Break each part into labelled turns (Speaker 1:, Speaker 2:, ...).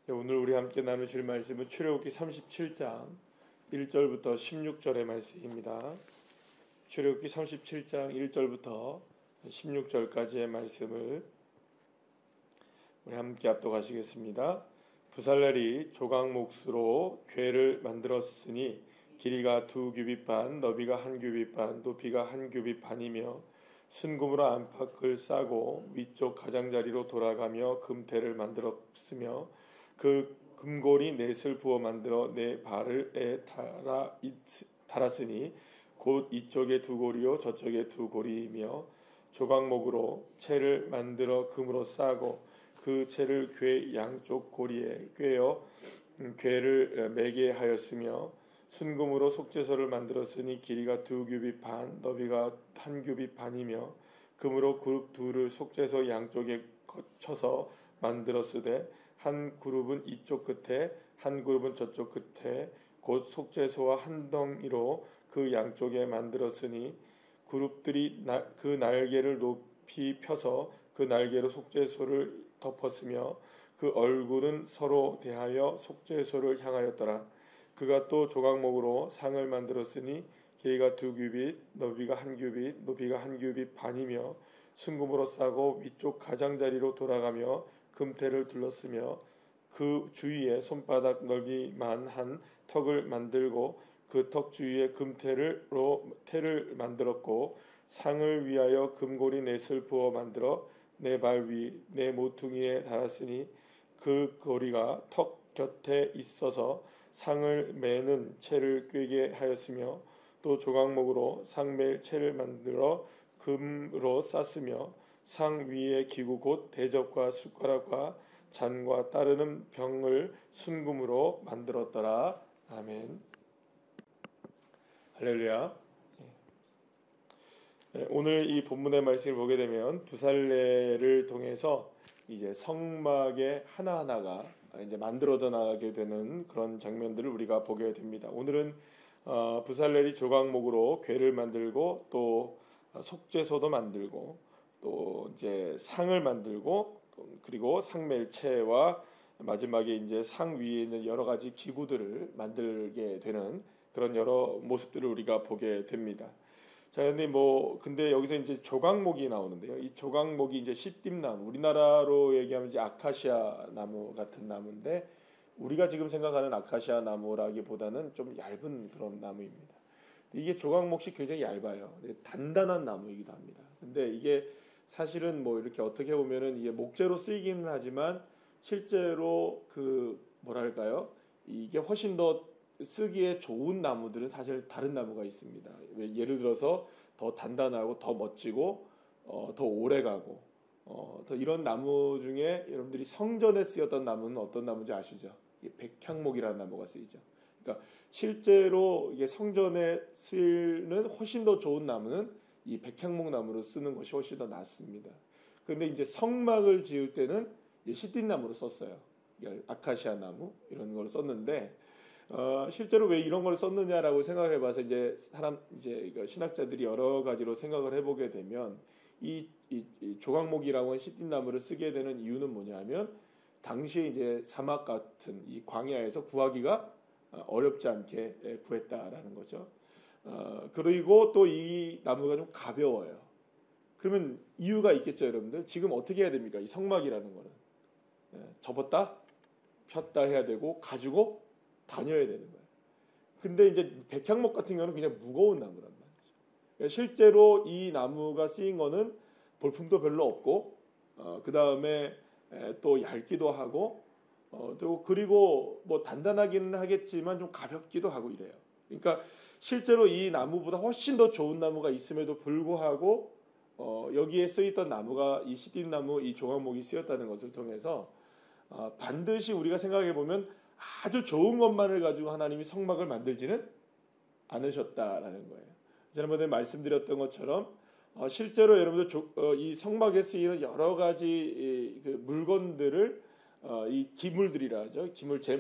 Speaker 1: 오늘 우리 함께 나누실 말씀은 출애굽기 37장 1절부터 16절의 말씀입니다. 출애굽기 37장 1절부터 16절까지의 말씀을 우리 함께 압독하시겠습니다. 부살렐이 조각 몫으로 궤를 만들었으니 길이가 2규빗 반, 너비가 1규빗 반, 높이가 1규빗 반이며 순금으로 안팎을 싸고 위쪽 가장자리로 돌아가며 금태를 만들었으며 그 금고리 넷을 부어 만들어 네 발에 달았으니 곧 이쪽에 두 고리요 저쪽에 두 고리이며 조각목으로 채를 만들어 금으로 싸고 그 채를 궤 양쪽 고리에 꿰어 궤를 매게 하였으며 순금으로 속죄소를 만들었으니 길이가 2규빗 반, 너비가 1규빗 반이며 금으로 그룹 둘을 속죄소 양쪽에 거쳐서 만들었으되 한 그룹은 이쪽 끝에 한 그룹은 저쪽 끝에 곧 속죄소와 한 덩이로 그 양쪽에 만들었으니 그룹들이 그 날개를 높이 펴서 그 날개로 속죄소를 덮었으며 그 얼굴은 서로 대하여 속죄소를 향하였더라. 그가 또 조각목으로 상을 만들었으니 길이가 2규빗, 너비가 1규빗, 높이가 1규빗 반이며 순금으로 싸고 위쪽 가장자리로 돌아가며 금태를 둘렀으며 그 주위에 손바닥 넓이만 한 턱을 만들고 그 턱 주위에 금태로 태를 만들었고 상을 위하여 금고리 넷을 부어 만들어 내 발 위 내 모퉁이에 달았으니 그 고리가 턱 곁에 있어서 상을 매는 채를 꿰게 하였으며 또 조각목으로 상맬 채를 만들어 금으로 쌌으며 상 위에 기구 곧 대접과 숟가락과 잔과 따르는 병을 순금으로 만들었더라. 아멘. 할렐루야. 오늘 이 본문의 말씀을 보게 되면 부살레를 통해서 이제 성막의 하나하나가 이제 만들어져 나가게 되는 그런 장면들을 우리가 보게 됩니다. 오늘은 부살렐이 조각목으로 궤를 만들고 또 속죄소도 만들고 또 이제 상을 만들고 그리고 상멜체와 마지막에 이제 상 위에 있는 여러 가지 기구들을 만들게 되는 그런 여러 모습들을 우리가 보게 됩니다. 자, 근데 여기서 이제 조각목이 나오는데요. 이 조각목이 이제 시띠나무, 우리나라로 얘기하면 이제 아카시아 나무 같은 나무인데 우리가 지금 생각하는 아카시아 나무라기보다는 좀 얇은 그런 나무입니다. 이게 조각목이 굉장히 얇아요. 단단한 나무이기도 합니다. 근데 이게 사실은 이렇게 어떻게 보면은 이게 목재로 쓰이기는 하지만 실제로 이게 훨씬 더 쓰기에 좋은 나무들은 사실 다른 나무가 있습니다. 예를 들어서 더 단단하고 더 멋지고 더 오래가고 더 이런 나무 중에 여러분들이 성전에 쓰였던 나무는 어떤 나무인지 아시죠? 백향목이라는 나무가 쓰이죠. 그러니까 실제로 이게 성전에 쓰이는 훨씬 더 좋은 나무는 이 백향목 나무로 쓰는 것이 훨씬 더 낫습니다. 그런데 이제 성막을 지을 때는 시띠나무로 썼어요. 아카시아 나무 이런 걸 썼는데 실제로 왜 이런 걸 썼느냐라고 생각해봐서 이제 신학자들이 여러 가지로 생각을 해보게 되면 이 조각목이라고 하는 시띠나무를 쓰게 되는 이유는 뭐냐면 당시에 이제 사막 같은 이 광야에서 구하기가 어렵지 않게 구했다라는 거죠. 그리고 또 이 나무가 좀 가벼워요. 그러면 이유가 있겠죠, 여러분들. 지금 어떻게 해야 됩니까? 이 성막이라는 거는 접었다 폈다 해야 되고 가지고 다녀야 되는 거예요. 근데 이제 백향목 같은 경우는 그냥 무거운 나무란 말이죠. 그러니까 실제로 이 나무가 쓰인 거는 볼품도 별로 없고 그 다음에 또 얇기도 하고 또 그리고 단단하기는 하겠지만 좀 가볍기도 하고 이래요. 그러니까 실제로 이 나무보다 훨씬 더 좋은 나무가 있음에도 불구하고 여기에 쓰였던 나무가 이 시띠나무, 이 조각목이 쓰였다는 것을 통해서 반드시 우리가 생각해 보면 아주 좋은 것만을 가지고 하나님이 성막을 만들지는 않으셨다라는 거예요. 지난번에 말씀드렸던 것처럼 실제로 여러분들 이 성막에 쓰이는 여러 가지 그 물건들을 이 기물들이라 하죠.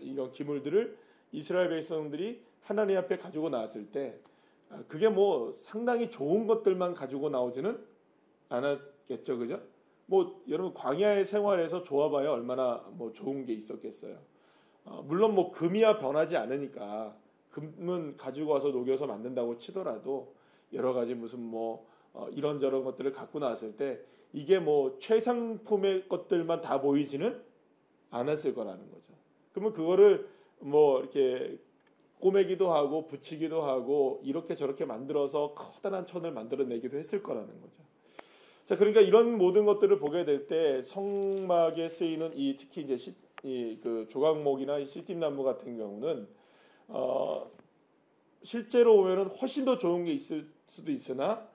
Speaker 1: 이런 기물들을 이스라엘 백성들이 하나님 앞에 가지고 나왔을 때 그게 상당히 좋은 것들만 가지고 나오지는 않았겠죠, 그죠? 뭐 여러분 광야의 생활에서 좋아봐야 얼마나 뭐 좋은 게 있었겠어요. 물론 뭐 금이야 변하지 않으니까 금은 가지고 와서 녹여서 만든다고 치더라도 여러 가지 무슨 뭐 이런저런 것들을 갖고 나왔을 때 이게 뭐 최상품의 것들만 다 보이지는 않았을 거라는 거죠. 그러면 그거를 뭐 이렇게 꼬매기도 하고 붙이기도 하고 이렇게 저렇게 만들어서 커다란 천을 만들어내기도 했을 거라는 거죠. 자, 그러니까 이런 모든 것들을 보게 될 때 성막에 쓰이는 이 특히 이제 그 조각목이나 이 시띠나무 같은 경우는 실제로 보면은 훨씬 더 좋은 게 있을 수도 있으나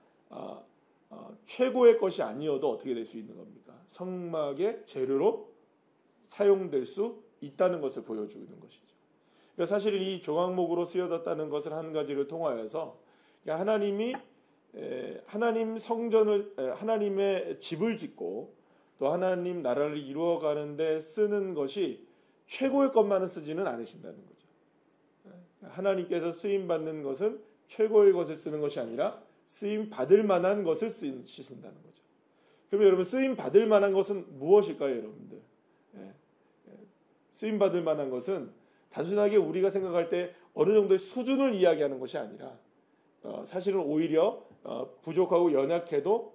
Speaker 1: 최고의 것이 아니어도 어떻게 될 수 있는 겁니까? 성막의 재료로 사용될 수 있다는 것을 보여주는 것이죠. 그러니까 사실 이 조각목으로 쓰여졌다는 것을 한 가지를 통하여서 하나님이 하나님 성전을 하나님의 집을 짓고 또 하나님 나라를 이루어가는데 쓰는 것이 최고의 것만은 쓰지는 않으신다는 거죠. 하나님께서 쓰임 받는 것은 최고의 것을 쓰는 것이 아니라 쓰임 받을 만한 것을 쓰신다는 거죠. 그러면 여러분 쓰임 받을 만한 것은 무엇일까요, 여러분들? 쓰임 받을 만한 것은 단순하게 우리가 생각할 때 어느 정도의 수준을 이야기하는 것이 아니라 사실은 오히려 부족하고 연약해도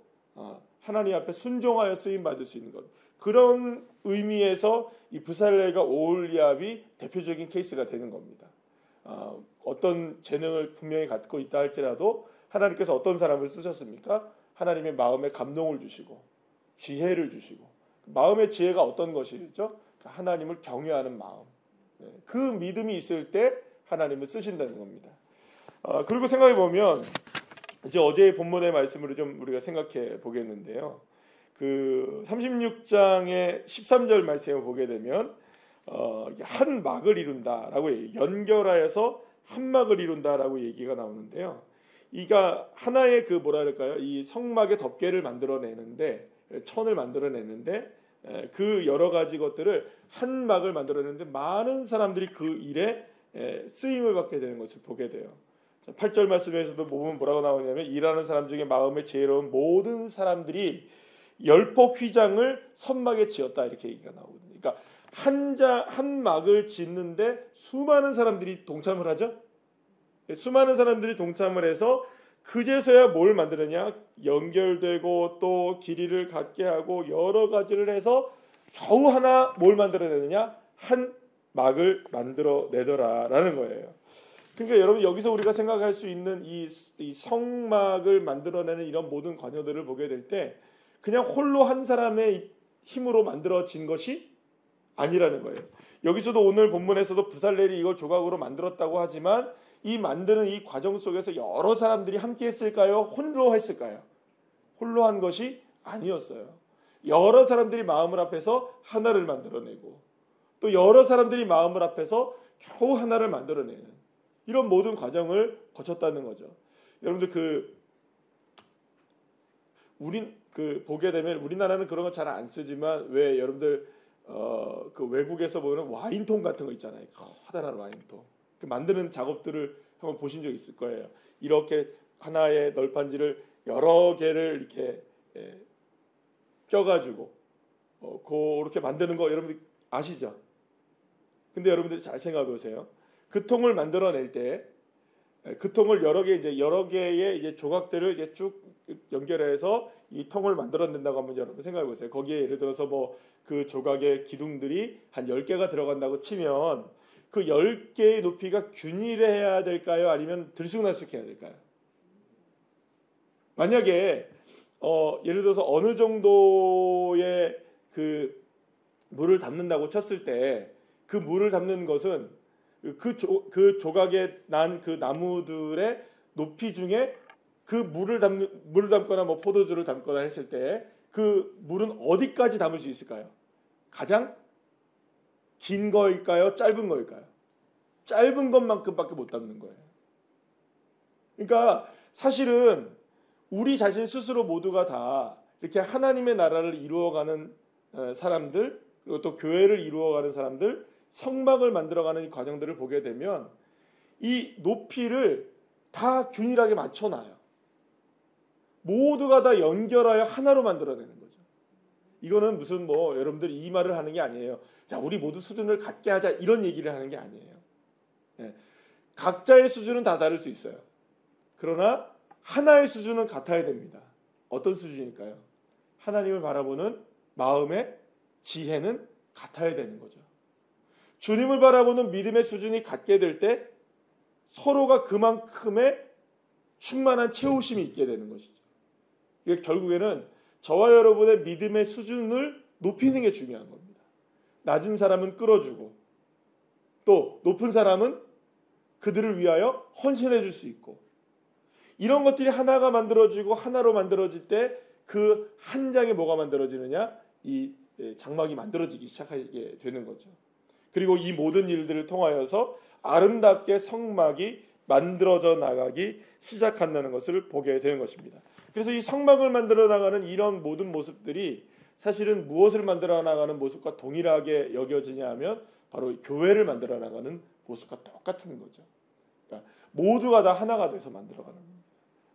Speaker 1: 하나님 앞에 순종하여 쓰임 받을 수 있는 것. 그런 의미에서 이 부살렐과 오홀리압이 대표적인 케이스가 되는 겁니다. 어떤 재능을 분명히 갖고 있다 할지라도 하나님께서 어떤 사람을 쓰셨습니까? 하나님의 마음에 감동을 주시고 지혜를 주시고 마음의 지혜가 어떤 것이죠? 하나님을 경외하는 마음. 그 믿음이 있을 때 하나님을 쓰신다는 겁니다. 그리고 생각해 보면 이제 어제의 본문의 말씀으로 좀 우리가 생각해 보겠는데요. 그 36장의 13절 말씀을 보게 되면 한 막을 이룬다라고 연결하여서 한 막을 이룬다라고 얘기가 나오는데요. 이가 하나의 그 뭐라 그럴까요? 이 성막의 덮개를 만들어내는데 천을 만들어내는데 그 여러 가지 것들을 한 막을 만들어내는데 많은 사람들이 그 일에 쓰임을 받게 되는 것을 보게 돼요. 8절 말씀에서도 보면 뭐라고 나오냐면 일하는 사람 중에 마음에 지혜로운 모든 사람들이 열폭 휘장을 선막에 지었다 이렇게 얘기가 나오거든요. 그러니까 한 막을 짓는데 수많은 사람들이 동참을 하죠. 수많은 사람들이 동참을 해서 그제서야 뭘 만드느냐 연결되고 또 길이를 갖게 하고 여러 가지를 해서 겨우 하나 뭘 만들어내느냐 한 막을 만들어내더라라는 거예요. 그러니까 여러분 여기서 우리가 생각할 수 있는 이 성막을 만들어내는 이런 모든 관여들을 보게 될 때 그냥 홀로 한 사람의 힘으로 만들어진 것이 아니라는 거예요. 여기서도 오늘 본문에서도 부살렐이 이걸 조각으로 만들었다고 하지만 이 만드는 이 과정 속에서 여러 사람들이 함께 했을까요? 홀로 했을까요? 홀로 한 것이 아니었어요. 여러 사람들이 마음을 합해서 하나를 만들어내고 또 여러 사람들이 마음을 합해서 겨우 하나를 만들어내는 이런 모든 과정을 거쳤다는 거죠. 여러분들 보게 되면 우리나라는 그런 거 잘 안 쓰지만 왜 여러분들 그 외국에서 보면 와인통 같은 거 있잖아요. 커다란 와인통. 그 만드는 작업들을 한번 보신 적 있을 거예요. 이렇게 하나의 널판지를 여러 개를 이렇게 껴가지고 그렇게 만드는 거 여러분들 아시죠? 근데 여러분들 잘 생각해 보세요. 그 통을 만들어낼 때 그 통을 여러 개의 이제 조각들을 이제 쭉 연결해서 이 통을 만들어낸다고 하면 여러분 생각해 보세요. 거기에 예를 들어서 뭐 그 조각의 기둥들이 한 10개가 들어간다고 치면 그 10개의 높이가 균일해야 될까요? 아니면 들쑥날쑥해야 될까요? 만약에 예를 들어서 어느 정도의 그 물을 담는다고 쳤을 때 그 물을 담는 것은 그 조각에 난 그 나무들의 높이 중에 그 물을 담거나 뭐 포도주를 담거나 했을 때 그 물은 어디까지 담을 수 있을까요? 가장 긴 거일까요? 짧은 거일까요? 짧은 것만큼밖에 못 담는 거예요. 그러니까 사실은 우리 자신 스스로 모두가 다 이렇게 하나님의 나라를 이루어가는 사람들 그리고 또 교회를 이루어가는 사람들 성막을 만들어가는 이 과정들을 보게 되면 이 높이를 다 균일하게 맞춰놔요. 모두가 다 연결하여 하나로 만들어내는 거죠. 이거는 무슨 뭐 여러분들이 이 말을 하는 게 아니에요. 자, 우리 모두 수준을 같게 하자 이런 얘기를 하는 게 아니에요. 예. 각자의 수준은 다 다를 수 있어요. 그러나 하나의 수준은 같아야 됩니다. 어떤 수준일까요? 하나님을 바라보는 마음의 지혜는 같아야 되는 거죠. 주님을 바라보는 믿음의 수준이 같게 될 때 서로가 그만큼의 충만한 채우심이 있게 되는 것이죠. 결국에는 저와 여러분의 믿음의 수준을 높이는 게 중요한 겁니다. 낮은 사람은 끌어주고 또 높은 사람은 그들을 위하여 헌신해 줄 수 있고, 이런 것들이 하나가 만들어지고 하나로 만들어질 때 그 한 장에 뭐가 만들어지느냐? 이 장막이 만들어지기 시작하게 되는 거죠. 그리고 이 모든 일들을 통하여서 아름답게 성막이 만들어져 나가기 시작한다는 것을 보게 되는 것입니다. 그래서 이 성막을 만들어 나가는 이런 모든 모습들이 사실은 무엇을 만들어 나가는 모습과 동일하게 여겨지냐 하면 바로 교회를 만들어 나가는 모습과 똑같은 거죠. 그러니까 모두가 다 하나가 돼서 만들어가는 겁니다.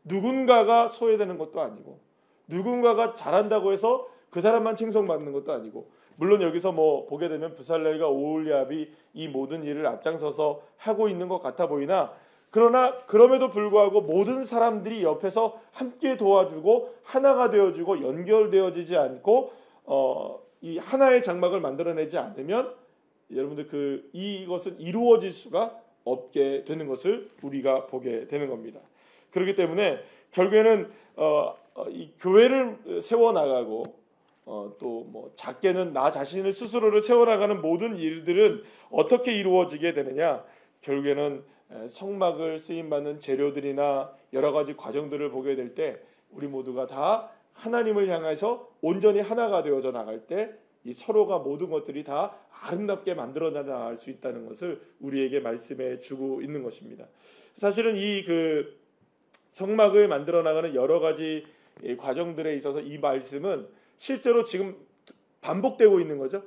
Speaker 1: 누군가가 소외되는 것도 아니고 누군가가 잘한다고 해서 그 사람만 칭송받는 것도 아니고, 물론 여기서 뭐 보게 되면 부살렐과 오홀리압이 이 모든 일을 앞장서서 하고 있는 것 같아 보이나, 그러나 그럼에도 불구하고 모든 사람들이 옆에서 함께 도와주고 하나가 되어주고 연결되어지지 않고 이 하나의 장막을 만들어내지 않으면 여러분들 이것은 이루어질 수가 없게 되는 것을 우리가 보게 되는 겁니다. 그렇기 때문에 결국에는 이 교회를 세워나가고 또 뭐 작게는 나 자신을 스스로를 세워나가는 모든 일들은 어떻게 이루어지게 되느냐, 결국에는 성막을 쓰임받는 재료들이나 여러 가지 과정들을 보게 될 때 우리 모두가 다 하나님을 향해서 온전히 하나가 되어져 나갈 때 이 서로가 모든 것들이 다 아름답게 만들어 나갈 수 있다는 것을 우리에게 말씀해 주고 있는 것입니다. 사실은 이 성막을 만들어 나가는 여러 가지 과정들에 있어서 이 말씀은 실제로 지금 반복되고 있는 거죠.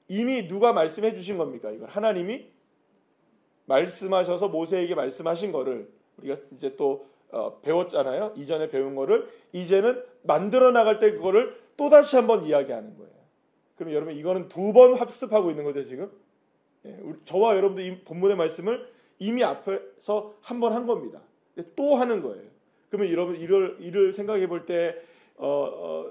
Speaker 1: 이미 누가 말씀해 주신 겁니까? 이걸 하나님이 말씀하셔서 모세에게 말씀하신 거를 우리가 이제 또 배웠잖아요. 이전에 배운 거를 이제는 만들어 나갈 때 그거를 또다시 한번 이야기하는 거예요. 그럼 여러분 이거는 두 번 학습하고 있는 거죠 지금. 저와 여러분들 이 본문의 말씀을 이미 앞에서 한 번 한 겁니다. 또 하는 거예요. 그러면 여러분 이를 생각해 볼 때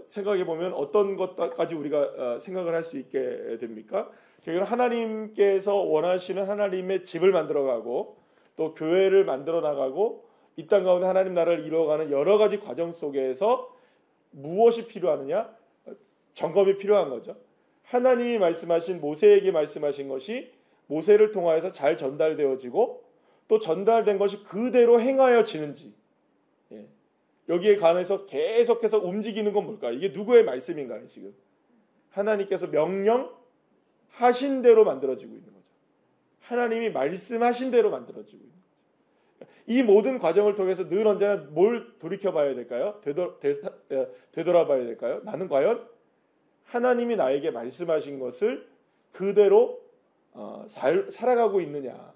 Speaker 1: 생각해 보면 어떤 것까지 우리가 생각을 할 수 있게 됩니까? 결국은 하나님께서 원하시는 하나님의 집을 만들어가고 또 교회를 만들어 나가고 이 땅 가운데 하나님 나라를 이루어가는 여러 가지 과정 속에서 무엇이 필요하느냐? 점검이 필요한 거죠. 하나님이 말씀하신 모세에게 말씀하신 것이 모세를 통하여서 잘 전달되어지고 또 전달된 것이 그대로 행하여지는지, 여기에 관해서 계속해서 움직이는 건 뭘까요? 이게 누구의 말씀인가요? 지금 하나님께서 명령하신 대로 만들어지고 있는 거죠. 하나님이 말씀하신 대로 만들어지고 있는 거죠. 이 모든 과정을 통해서 늘 언제나 뭘 돌이켜봐야 될까요? 되돌아봐야 될까요? 나는 과연 하나님이 나에게 말씀하신 것을 그대로 살아가고 있느냐,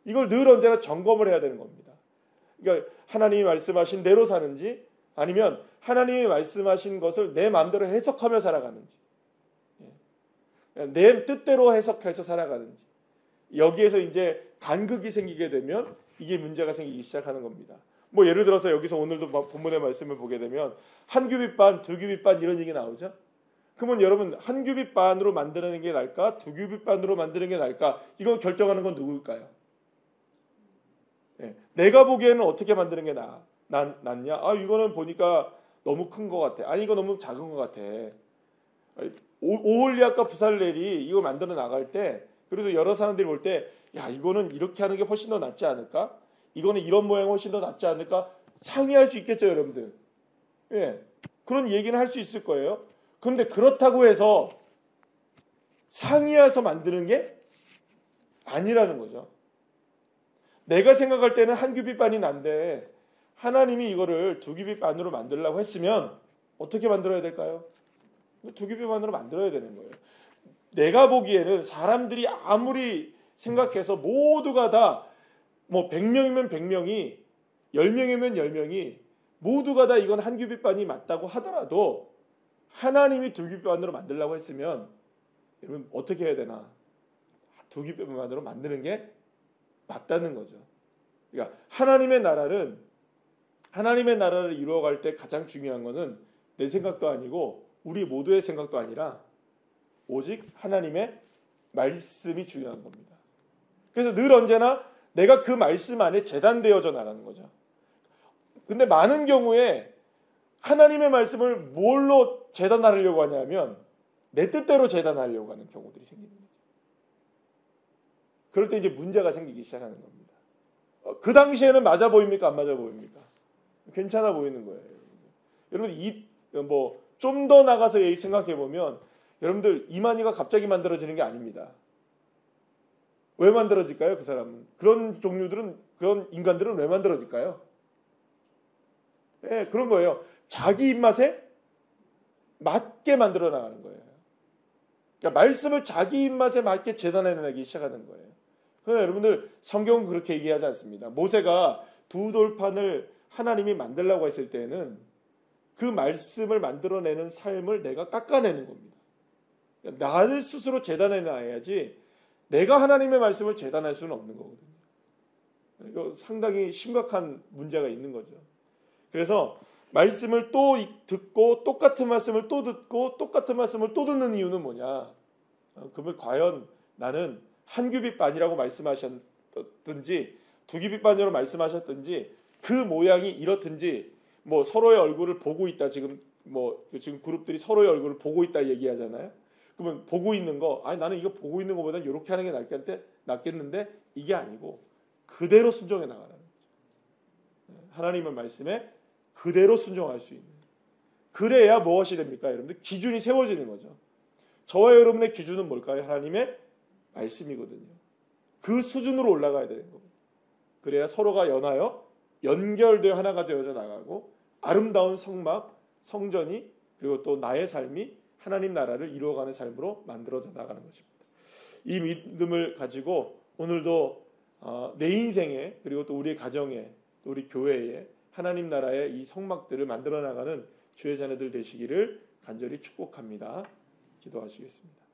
Speaker 1: 이걸 늘 언제나 점검을 해야 되는 겁니다. 그러니까 하나님이 말씀하신 대로 사는지 아니면 하나님이 말씀하신 것을 내 마음대로 해석하며 살아가는지, 내 뜻대로 해석해서 살아가는지, 여기에서 이제 간극이 생기게 되면 이게 문제가 생기기 시작하는 겁니다. 뭐 예를 들어서 여기서 오늘도 본문의 말씀을 보게 되면 한 규빗 반, 두 규빗 반 이런 얘기 나오죠. 그러면 여러분 한 규빗 반으로 만드는 게 나을까? 두 규빗 반으로 만드는 게 나을까? 이건 결정하는 건 누구일까요? 내가 보기에는 어떻게 만드는 게 낫냐? 이거는 보니까 너무 큰 것 같아. 아니 이거 너무 작은 것 같아. 오홀리압과 부살렐이 이거 만들어 나갈 때, 그래도 여러 사람들이 볼 때, 야 이거는 이렇게 하는 게 훨씬 더 낫지 않을까? 이거는 이런 모양 훨씬 더 낫지 않을까? 상의할 수 있겠죠, 여러분들. 그런 얘기는 할 수 있을 거예요. 그런데 그렇다고 해서 상의해서 만드는 게 아니라는 거죠. 내가 생각할 때는 한 규빗 반이 난데 하나님이 이거를 두 규빗 반으로 만들려고 했으면 어떻게 만들어야 될까요? 두 규빗 반으로 만들어야 되는 거예요. 내가 보기에는 사람들이 아무리 생각해서 모두가 다 뭐 100명이면 100명이 10명이면 10명이 모두가 다 이건 한 규빗 반이 맞다고 하더라도 하나님이 두귑뼈만으로 만들려고 했으면 여러분 어떻게 해야 되나? 두귑뼈만으로 만드는 게 맞다는 거죠. 그러니까 하나님의 나라를 이루어갈 때 가장 중요한 것은 내 생각도 아니고 우리 모두의 생각도 아니라 오직 하나님의 말씀이 중요한 겁니다. 그래서 늘 언제나 내가 그 말씀 안에 재단되어져 나가는 거죠. 근데 많은 경우에 하나님의 말씀을 뭘로 재단하려고 하냐면 내 뜻대로 재단하려고 하는 경우들이 생기는 거죠. 그럴 때 이제 문제가 생기기 시작하는 겁니다. 그 당시에는 맞아 보입니까? 안 맞아 보입니까? 괜찮아 보이는 거예요. 여러분 좀 더 나가서 생각해 보면 여러분들 이만희가 갑자기 만들어지는 게 아닙니다. 왜 만들어질까요? 그 사람은 그런 인간들은 왜 만들어질까요? 네, 그런 거예요. 자기 입맛에 맞게 만들어 나가는 거예요. 그러니까 말씀을 자기 입맛에 맞게 재단해내기 시작하는 거예요. 그러나 여러분들 성경은 그렇게 얘기하지 않습니다. 모세가 두 돌판을 하나님이 만들라고 했을 때는 그 말씀을 만들어내는 삶을 내가 깎아내는 겁니다. 나를 스스로 재단해놔야지 내가 하나님의 말씀을 재단할 수는 없는 거거든요. 이거 상당히 심각한 문제가 있는 거죠. 그래서 말씀을 또 듣고 똑같은 말씀을 또 듣고 똑같은 말씀을 또 듣는 이유는 뭐냐? 그러면 과연 나는 한 규빗 반이라고 말씀하셨든지 두 규빗 반이라고 말씀하셨든지 그 모양이 이렇든지 서로의 얼굴을 보고 있다. 지금 그룹들이 서로의 얼굴을 보고 있다 얘기하잖아요. 그러면 보고 있는 거, 나는 이거 보고 있는 것보다 이렇게 하는 게 낫겠는데 이게 아니고 그대로 순종해 나가라는 거죠. 하나님의 말씀에 그대로 순종할 수 있는. 그래야 무엇이 됩니까? 여러분들 기준이 세워지는 거죠. 저와 여러분의 기준은 뭘까요? 하나님의 말씀이거든요. 그 수준으로 올라가야 되는 겁니다. 그래야 서로가 연결되어 하나가 되어져 나가고 아름다운 성막, 성전이 그리고 또 나의 삶이 하나님 나라를 이루어가는 삶으로 만들어져 나가는 것입니다. 이 믿음을 가지고 오늘도 내 인생에 그리고 또 우리의 가정에 또 우리 교회에 하나님 나라의 이 성막들을 만들어 나가는 주의 자녀들 되시기를 간절히 축복합니다. 기도하시겠습니다.